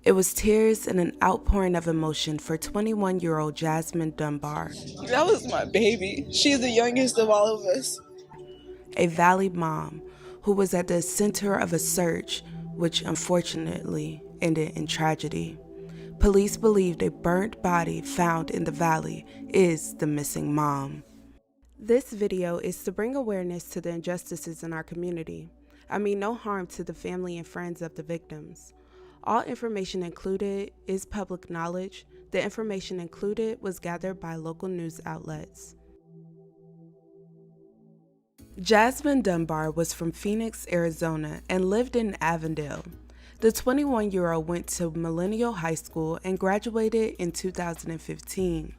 It was tears and an outpouring of emotion for 21-year-old Jasmine Dunbar. That was my baby. She's the youngest of all of us. A Valley mom who was at the center of a search which unfortunately ended in tragedy. Police believed a burnt body found in the valley is the missing mom. This video is to bring awareness to the injustices in our community. I mean no harm to the family and friends of the victims. All information included is public knowledge. The information included was gathered by local news outlets. Jasmine Dunbar was from Phoenix, Arizona, and lived in Avondale. The 21-year-old went to Millennial High School and graduated in 2015.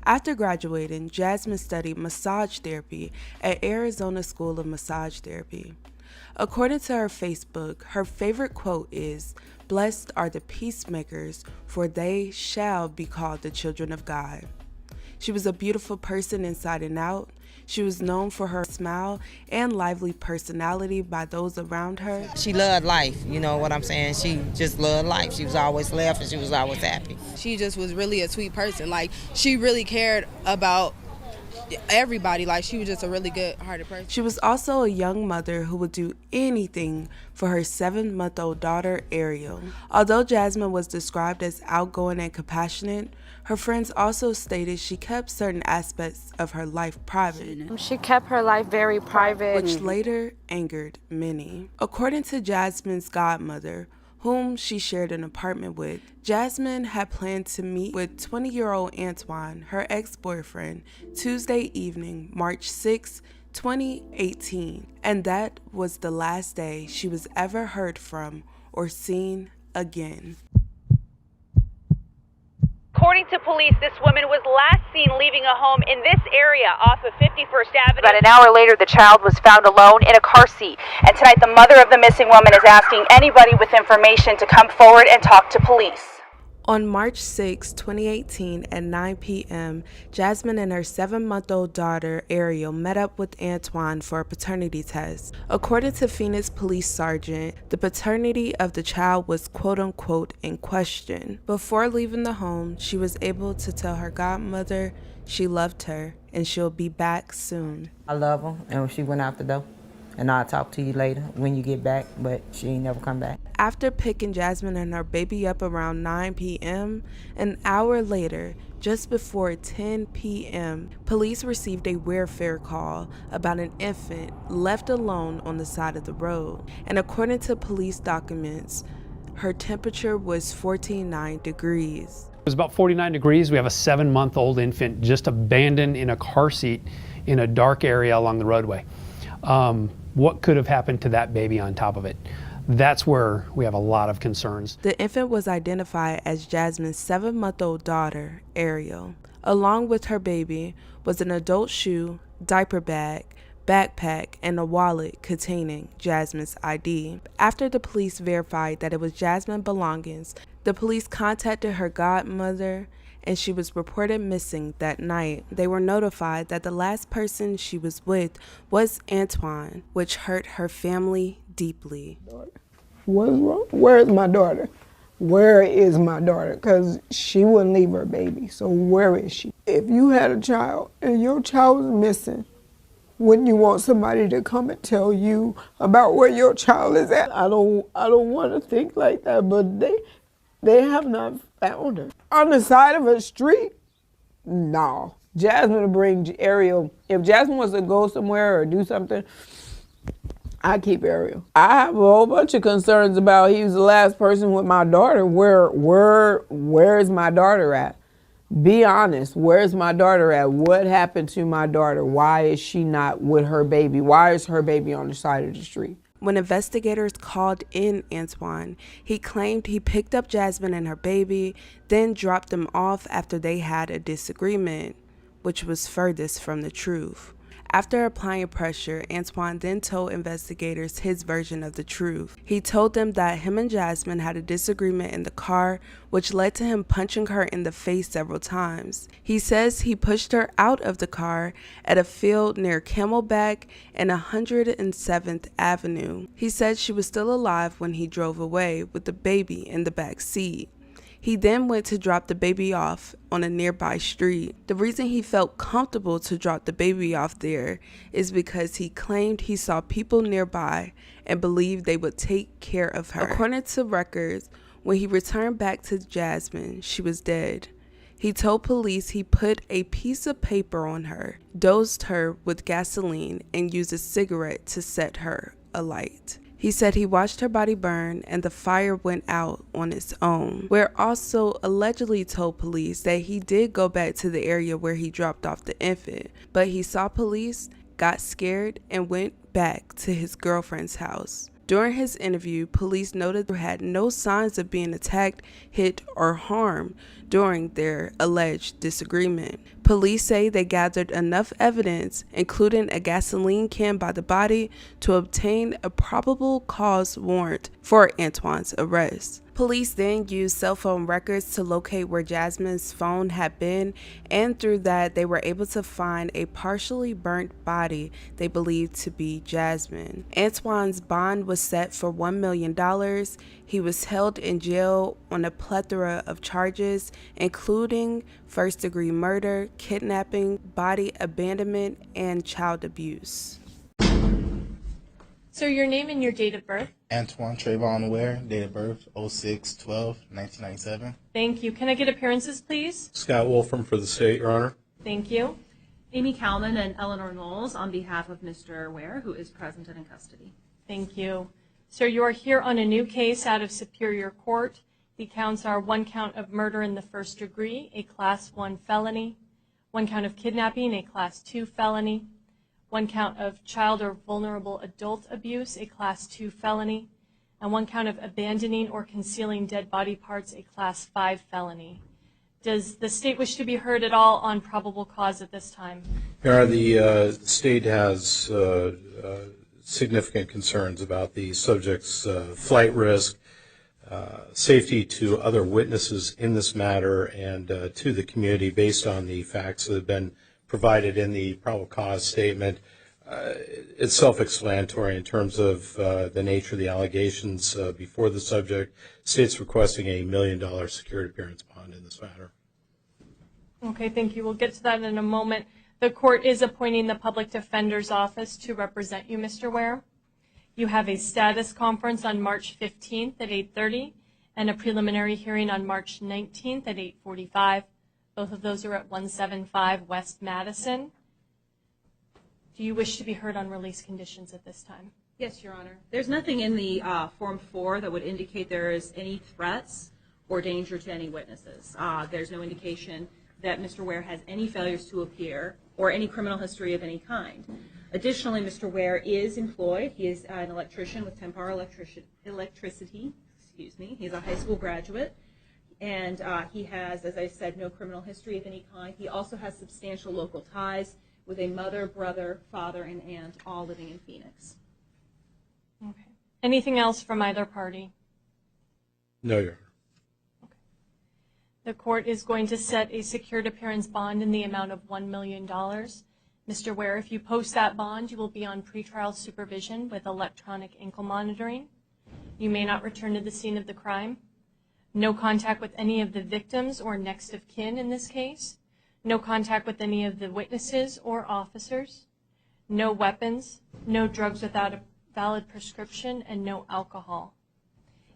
After graduating, Jasmine studied massage therapy at Arizona School of Massage Therapy. According to her Facebook, her favorite quote is, "Blessed are the peacemakers, for they shall be called the children of God." She was a beautiful person inside and out. She was known for her smile and lively personality by those around her. She loved life, you know what I'm saying? She just loved life. She was always laughing. She was always happy. She just was really a sweet person. Like, she really cared about everybody. Like, she was just a really good-hearted person. She was also a young mother who would do anything for her 7-month-old daughter, Ariel. Although Jasmine was described as outgoing and compassionate, her friends also stated she kept certain aspects of her life private. She kept her life very private, which later angered many. According to Jasmine's godmother, whom she shared an apartment with, Jasmine had planned to meet with 20-year-old Antoine, her ex-boyfriend, Tuesday evening, March 6, 2018, and that was the last day she was ever heard from or seen again. According to police, this woman was last seen leaving a home in this area off of 51st Avenue. About an hour later, the child was found alone in a car seat. And tonight, the mother of the missing woman is asking anybody with information to come forward and talk to police. On March 6, 2018 at 9 p.m., Jasmine and her 7-month-old daughter, Ariel, met up with Antoine for a paternity test. According to Phoenix Police Sergeant, the paternity of the child was quote-unquote in question. Before leaving the home, she was able to tell her godmother she loved her and she'll be back soon. I love her, and she went out the door. And I'll talk to you later when you get back, but she ain't never come back. After picking Jasmine and her baby up around 9 p.m., an hour later, just before 10 p.m., police received a warfare call about an infant left alone on the side of the road. And according to police documents, her temperature was 49 degrees. It was about 49 degrees. We have a 7-month-old infant just abandoned in a car seat in a dark area along the roadway. What could have happened to that baby on top of it? That's where we have a lot of concerns. The infant was identified as Jasmine's 7-month-old daughter, Ariel. Along with her baby was an adult shoe, diaper bag, backpack, and a wallet containing Jasmine's ID. After the police verified that it was Jasmine's belongings, the police contacted her godmother and she was reported missing that night. They were notified that the last person she was with was Antoine, which hurt her family deeply. What's wrong? Where is my daughter? Where is my daughter? Because she wouldn't leave her baby, so where is she? If you had a child and your child was missing, wouldn't you want somebody to come and tell you about where your child is at? I don't want to think like that, but they have not found her. On the side of a street? No. Jasmine will bring Ariel. If Jasmine wants to go somewhere or do something, I keep Ariel. I have a whole bunch of concerns about he was the last person with my daughter. Where is my daughter at? Be honest. Where's my daughter at? What happened to my daughter? Why is she not with her baby? Why is her baby on the side of the street? When investigators called in Antoine, he claimed he picked up Jasmine and her baby, then dropped them off after they had a disagreement, which was furthest from the truth. After applying pressure, Antoine then told investigators his version of the truth. He told them that him and Jasmine had a disagreement in the car, which led to him punching her in the face several times. He says he pushed her out of the car at a field near Camelback and 107th Avenue. He said she was still alive when he drove away with the baby in the back seat. He then went to drop the baby off on a nearby street. The reason he felt comfortable to drop the baby off there is because he claimed he saw people nearby and believed they would take care of her. According to records, when he returned back to Jasmine, she was dead. He told police he put a piece of paper on her, dosed her with gasoline, and used a cigarette to set her alight. He said he watched her body burn and the fire went out on its own. Ware also allegedly told police that he did go back to the area where he dropped off the infant, but he saw police, got scared, and went back to his girlfriend's house. During his interview, police noted there had no signs of being attacked, hit, or harmed during their alleged disagreement. Police say they gathered enough evidence, including a gasoline can by the body, to obtain a probable cause warrant for Antoine's arrest. Police then used cell phone records to locate where Jasmine's phone had been, and through that they were able to find a partially burnt body they believed to be Jasmine. Antoine's bond was set for $1 million. He was held in jail on a plethora of charges, including first-degree murder, kidnapping, body abandonment, and child abuse. Sir, your name and your date of birth? Antoine Trayvon Ware, date of birth 06/12/1997. Thank you. Can I get appearances, please? Scott Wolfram for the state, Your Honor. Thank you. Amy Kalman and Eleanor Knowles on behalf of Mr. Ware, who is present and in custody. Thank you. Sir, you are here on a new case out of Superior Court. The counts are 1 count of murder in the first degree, a Class 1 felony, 1 count of kidnapping, a Class 2 felony, 1 count of child or vulnerable adult abuse, a Class 2 felony, and 1 count of abandoning or concealing dead body parts, a Class 5 felony. Does the state wish to be heard at all on probable cause at this time? Your Honor, the state has significant concerns about the subject's flight risk, safety to other witnesses in this matter, and to the community based on the facts that have been provided in the probable cause statement. It's self-explanatory in terms of the nature of the allegations before the subject. State's requesting a $1 million security appearance bond in this matter. Okay, thank you. We'll get to that in a moment. The court is appointing the Public Defender's Office to represent you, Mr. Ware. You have a status conference on March 15th at 8:30 and a preliminary hearing on March 19th at 8:45. Both of those are at 175 West Madison. Do you wish to be heard on release conditions at this time? Yes, Your Honor. There's nothing in the Form 4 that would indicate there is any threats or danger to any witnesses. There's no indication that Mr. Ware has any failures to appear or any criminal history of any kind. Additionally, Mr. Ware is employed. He is an electrician with Dunbar Electricity. He's a high school graduate. And he has, as I said, no criminal history of any kind. He also has substantial local ties with a mother, brother, father, and aunt, all living in Phoenix. Okay. Anything else from either party? No, Your Honor. Okay. The court is going to set a secured appearance bond in the amount of $1 million. Mr. Ware, if you post that bond, you will be on pretrial supervision with electronic ankle monitoring. You may not return to the scene of the crime. No contact with any of the victims or next of kin in this case. No contact with any of the witnesses or officers. No weapons. No drugs without a valid prescription, and no alcohol.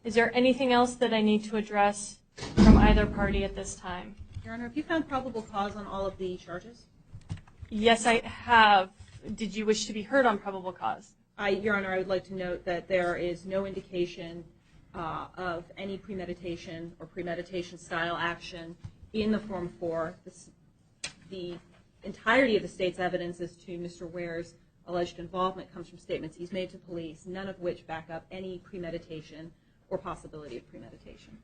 Is there anything else that I need to address from either party at this time? Your Honor, have you found probable cause on all of the charges? Yes, I have. Did you wish to be heard on probable cause? Your Honor, I would like to note that there is no indication of any premeditation or premeditation style action in the Form 4. The entirety of the state's evidence as to Mr. Ware's alleged involvement comes from statements he's made to police, none of which back up any premeditation or possibility of premeditation.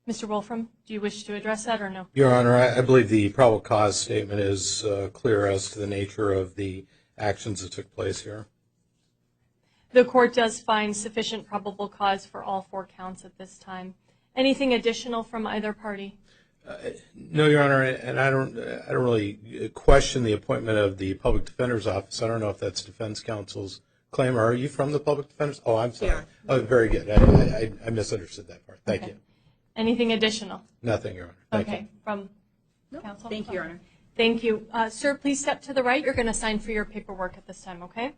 Mr. Wolfram, do you wish to address that or no? Your Honor, I believe the probable cause statement is clear as to the nature of the actions that took place here. The court does find sufficient probable cause for all 4 counts at this time. Anything additional from either party? No, Your Honor, and I don't really question the appointment of the Public Defender's Office. I don't know if that's defense counsel's claim. Are you from the Public Defender's? Oh, I'm sorry. Yeah. Oh, very good. I misunderstood that part. Thank you. Anything additional? Nothing, Your Honor. Thank you. From counsel? Thank you, Your Honor. Thank you. Sir, please step to the right. You're going to sign for your paperwork at this time, okay?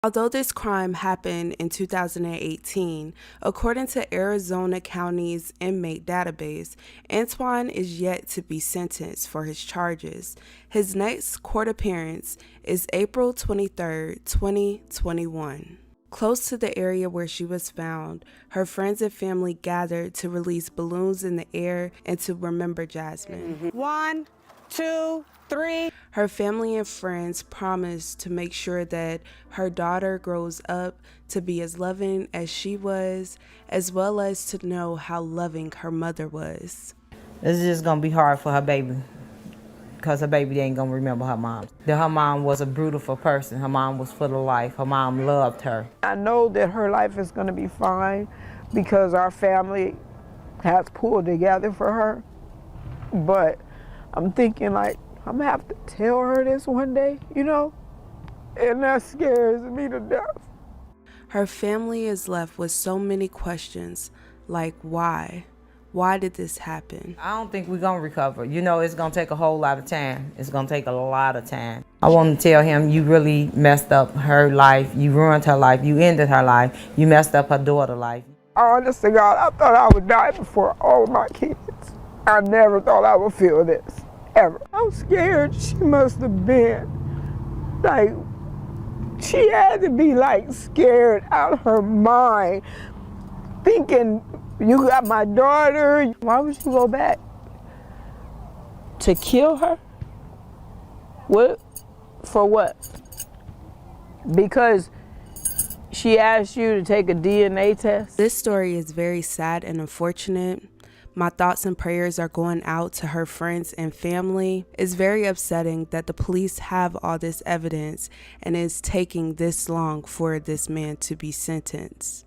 Although this crime happened in 2018, according to Arizona County's inmate database, Antoine is yet to be sentenced for his charges. His next court appearance is April 23, 2021. Close to the area where she was found, her friends and family gathered to release balloons in the air and to remember Jasmine. 1, 2, 3. Her family and friends promised to make sure that her daughter grows up to be as loving as she was, as well as to know how loving her mother was. It's just gonna be hard for her baby, because her baby ain't gonna remember her mom. Her mom was a beautiful person. Her mom was full of life. Her mom loved her. I know that her life is going to be fine because our family has pulled together for her. But I'm thinking, like, I'm going to have to tell her this one day, you know? And that scares me to death. Her family is left with so many questions, like why? Why did this happen? I don't think we're going to recover. You know, it's going to take a whole lot of time. It's going to take a lot of time. I want to tell him, you really messed up her life. You ruined her life. You ended her life. You messed up her daughter's life. Honest to God, I thought I would die before all my kids. I never thought I would feel this, ever. I'm scared. She must have been, like, she had to be, like, scared out of her mind, thinking, you got my daughter. Why would you go back? To kill her? What? For what? Because she asked you to take a DNA test? This story is very sad and unfortunate. My thoughts and prayers are going out to her friends and family. It's very upsetting that the police have all this evidence and it's taking this long for this man to be sentenced.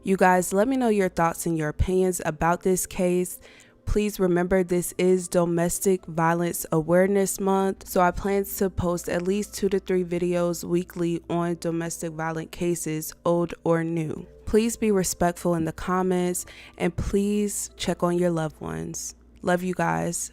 You guys, let me know your thoughts and your opinions about this case. Please remember, this is Domestic Violence Awareness Month, so I plan to post at least 2 to 3 videos weekly on domestic violent cases, old or new. Please be respectful in the comments and please check on your loved ones. Love you guys.